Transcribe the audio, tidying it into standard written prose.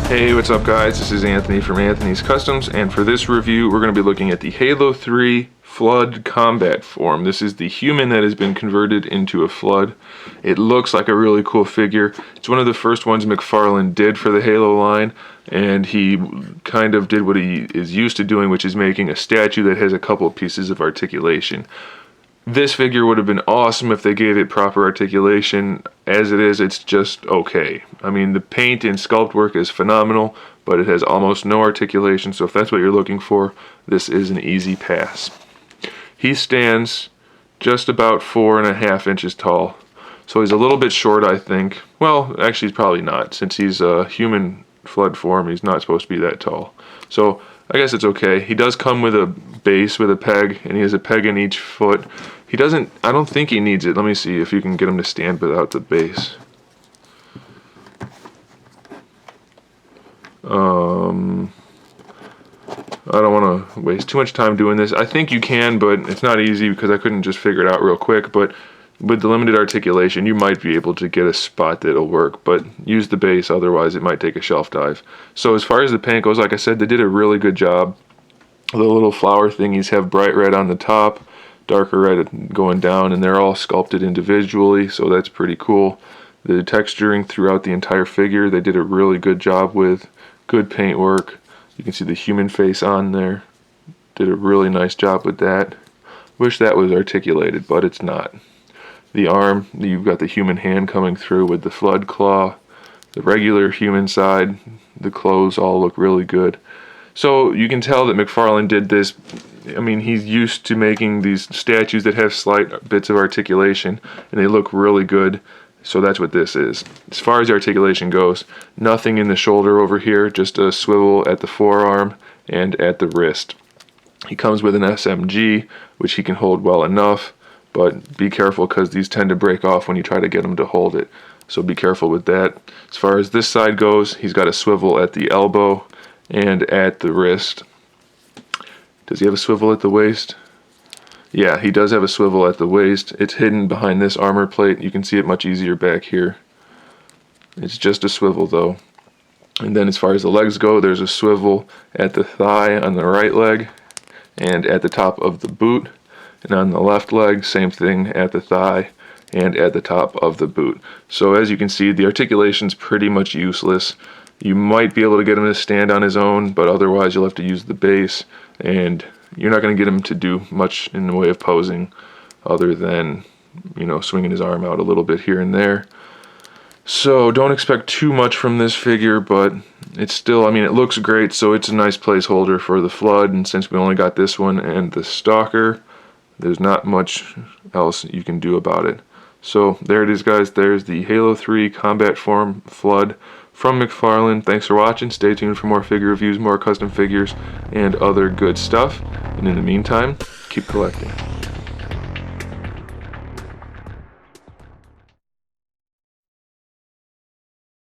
Hey, what's up guys? This is Anthony from Anthony's Customs, and for this review we're going to be looking at the Halo 3 Flood Combat Form. This is the human that has been converted into a Flood. It looks like a really cool figure. It's one of the first ones McFarlane did for the Halo line, and he kind of did what he is used to doing, which is making a statue that has a couple of pieces of articulation. This figure would have been awesome if they gave it proper articulation. As it is, it's just okay. I mean, the paint and sculpt work is phenomenal, but it has almost no articulation, so if that's what you're looking for, this is an easy pass. He stands just about 4.5 inches tall, so he's a little bit short, I think. Well, actually, he's probably not. Since he's a human Flood form, he's not supposed to be that tall. So I guess it's okay. He does come with a base with a peg, and he has a peg in each foot. He doesn't, I don't think he needs it. Let me see if you can get him to stand without the base. I don't want to waste too much time doing this. I think you can, but it's not easy because I couldn't just figure it out real quick. But with the limited articulation, you might be able to get a spot that'll work, but use the base, otherwise it might take a shelf dive. So as far as the paint goes, like I said, they did a really good job. The little flower thingies have bright red on the top, darker red going down, and they're all sculpted individually, so that's pretty cool. The texturing throughout the entire figure, they did a really good job with. Good paint work. You can see the human face on there. Did a really nice job with that. Wish that was articulated, but it's not. The arm, you've got the human hand coming through with the Flood claw. The regular human side, the clothes all look really good. So you can tell that McFarlane did this. I mean, he's used to making these statues that have slight bits of articulation, and they look really good. So that's what this is. As far as the articulation goes, nothing in the shoulder over here, just a swivel at the forearm and at the wrist. He comes with an SMG, which he can hold well enough, but be careful because these tend to break off when you try to get him to hold it. So be careful with that. As far as this side goes, he's got a swivel at the elbow and at the wrist. Does he have a swivel at the waist? Yeah, he does have a swivel at the waist. It's hidden behind this armor plate. You can see it much easier back here. It's just a swivel though. And then as far as the legs go, there's a swivel at the thigh on the right leg and at the top of the boot. And on the left leg, same thing at the thigh and at the top of the boot. So as you can see, the articulation's pretty much useless. You might be able to get him to stand on his own, but otherwise you'll have to use the base, and you're not going to get him to do much in the way of posing other than, you know, swinging his arm out a little bit here and there. So don't expect too much from this figure, but it's still, I mean, it looks great, so it's a nice placeholder for the Flood, and since we only got this one and the Stalker, there's not much else you can do about it. So there it is, guys. There's the Halo 3 Combat Form Flood from McFarlane. Thanks for watching. Stay tuned for more figure reviews, more custom figures, and other good stuff. And in the meantime, keep collecting.